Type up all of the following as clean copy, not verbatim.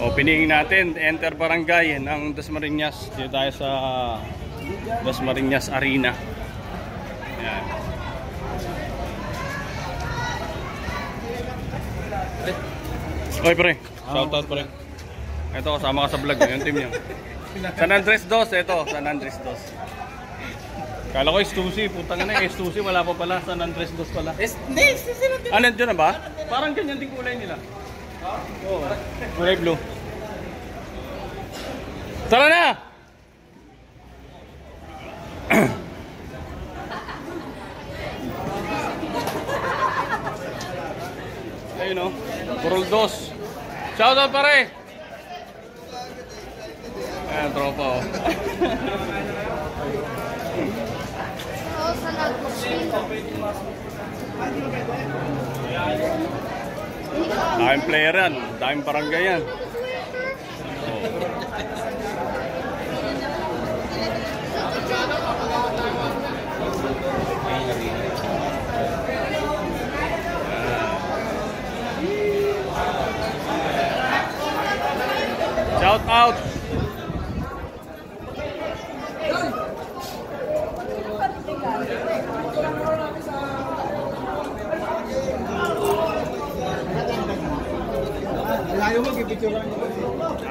Opening natin, enter barangay ng Dasmariñas. Dito tayo sa Dasmariñas Arena. Ayan. Oy pre, shoutout pre. Ito, kasama ka sa vlog, yung team niya. San Andres 2, ito, San Andres 2. Kala ko Estusi, putang na Estusi, wala pa pala, San Andres 2 pala. Ano dyan na ba? Parang ganyan din kulay nila. Oo, kulay blue. Tara na! Ayun o, Purol 2. Shoutout pare! Ayan, tropa o. Daming player yan, daming barangay yan. Shout out.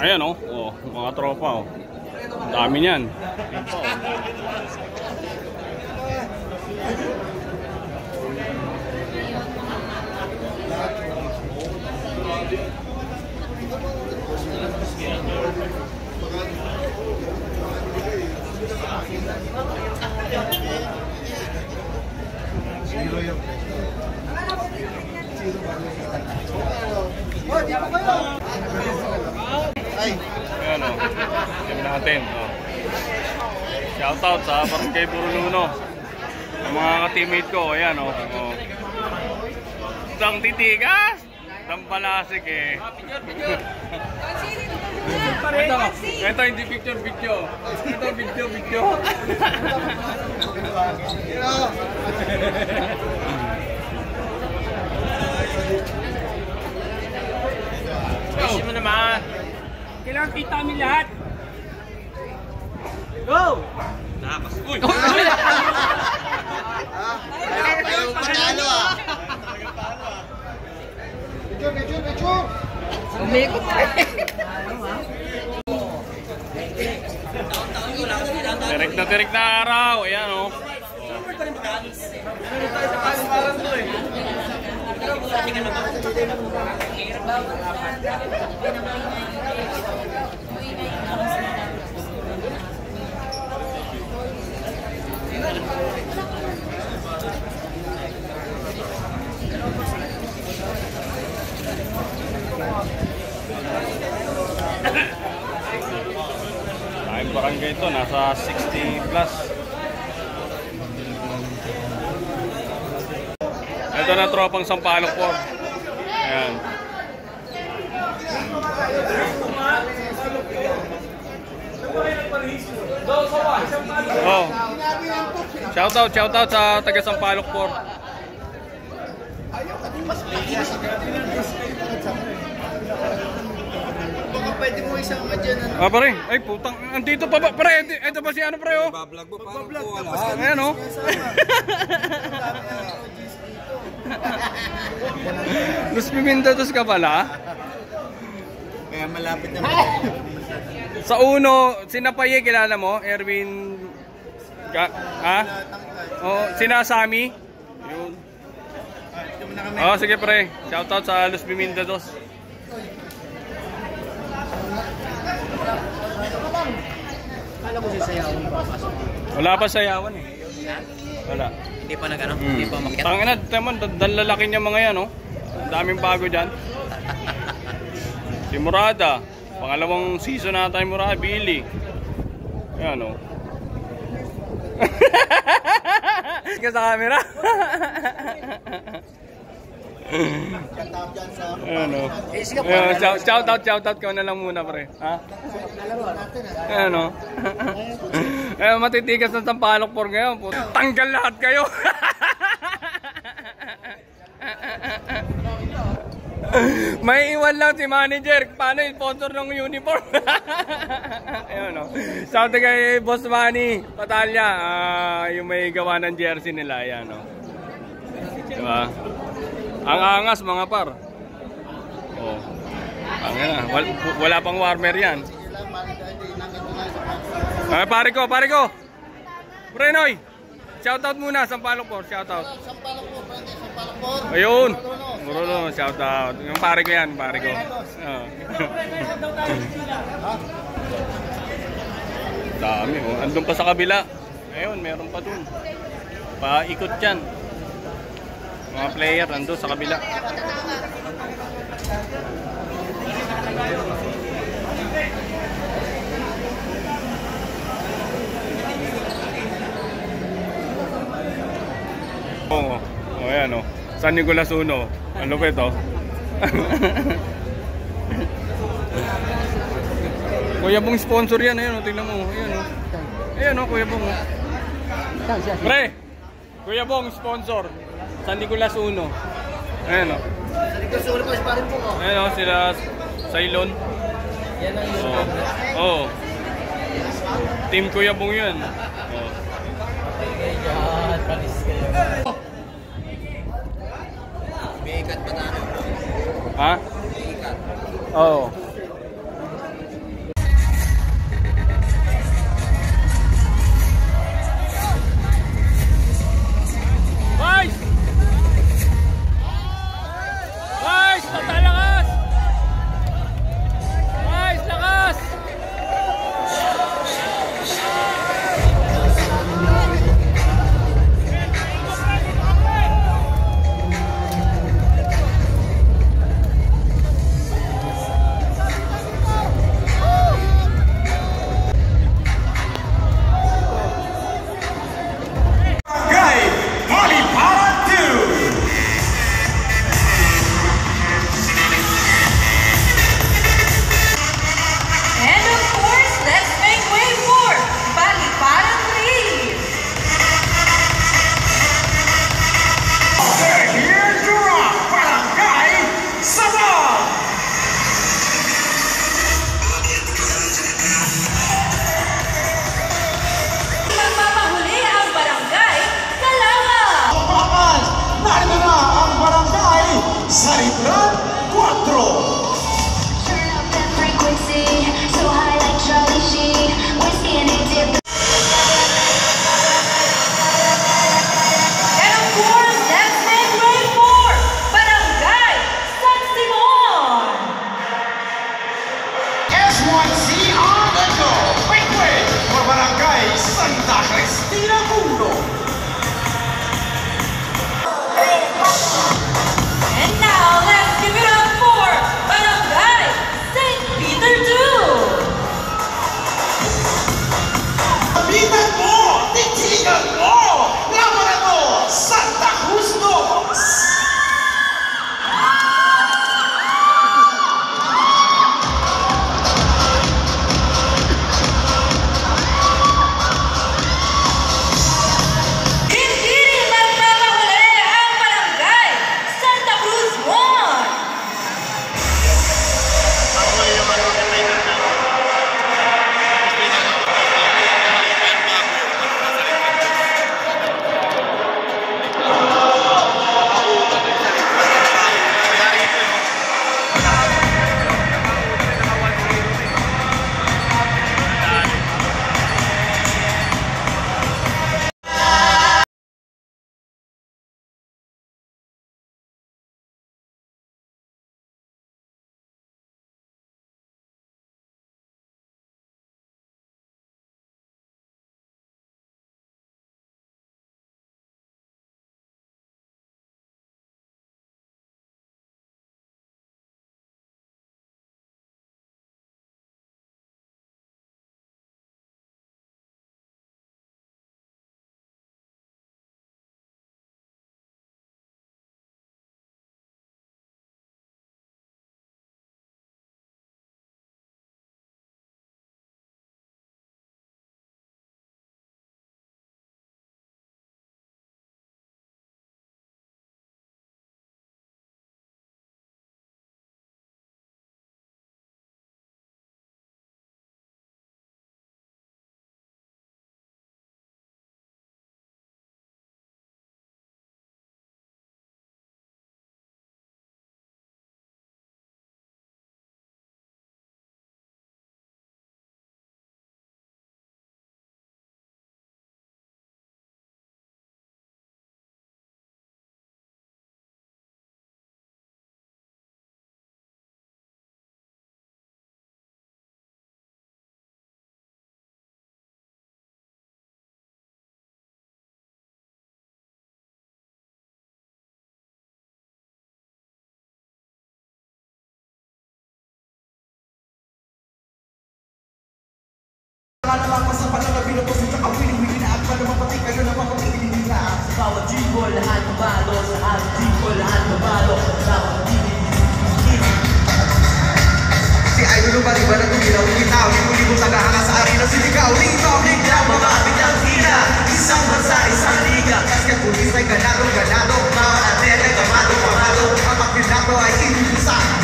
Ayan oh, mga tropa oh. Dami niyan. Ayan o, team natin o. Shoutout sa Barangay Buruluno, ang mga ka-teammate ko. Ayan o, Tang titigas, tang palasik eh. Ito hindi picture. Ito video. Ayusin mo naman. Kailangan kita kami lahat. Go! Nakas. Uy! Ayaw panalo ah. Medyo. Umikot ka. Tirik na araw. Ayan o. Ang barangay ito, nasa 60 plus. Ito na tropang Sampaloc po. Ayan. Oh. Shoutout sa taga Sampaloc po. Baka pwede mo isang dyan. Ah, pare. Ay, putang. Andito pa ba? Pare, ito pa si ano, pre, oh. Bablog mo, parang po wala. Ayan, oh. Los Pimentos ka pala? Kaya malapit na. Sa uno, sinapaye, kilala mo? Erwin... Ha? Oh, sinasami? Yun. Oh, sige, pre. Shoutout sa Los Pimentos. Kala ko sasayawan pa pasok. Wala pa sayawan eh. Wala. Hindi pa nagano, hindi pa makyat. Tangina, teman, dalalaki niya mga yan, oh. Ang daming bago diyan. Si Murada, pangalawang season na tayo Murada, Billy. Ayan, oh. Ka sa camera. Ano? Shoutout ko na lang muna, pre. Ha? Ano? Matitigas ng Sampaloc por ngayon. Tanggal lahat kayo. May iwan lang si manager. Paano yung sponsor ng uniform? Ayun o. Shout out kay Boss Manny Patalya. Yung may gawa ng jersey nila. Ayan o. Diba? Ang angas mga par. Oh. Wala pang warmer yan. Pare ko. Brenoy. Shoutout muna, Sampaloc po, shoutout. Sampalok po, Frankie, Sampalok po. Ayun. Bruno, shoutout. Yung pare ko yan, pare ko. Oh. Dami, oh. Andun pa sa kabila. Ayun, meron pa dun. Paikot yan. Mga player, andun sa kabila. Oo. Oh, ayan oh. San Nicolas Uno. Ano ba ito? Kuya Bong sponsor yan. Ayan oh, tingnan mo. Ayan oh. Ayan oh, Kuya Bong. Pre! Kuya Bong sponsor. San Nicolas Uno. Ayan oh. San Nicolas Uno po, parin po ko. Ayan oh, sila Sailon. Yan ang yun. Oo. Oh. Team Kuya Bong yun. Oh. Panis kayo. Bigat pa tayo. Ha? Bigat. Oo. Guys! Guys! Tatalakas! Guys! Lakas! Idol ba diba na tuminaw kita? Libo-libo tagahanga sa arena sinigaw. Ring down, mga bitang hina. Isang bansa, isang liga. Basket pulis ay ganado. Mga atleta ay kamado. Ang pagpinato ay inubusan.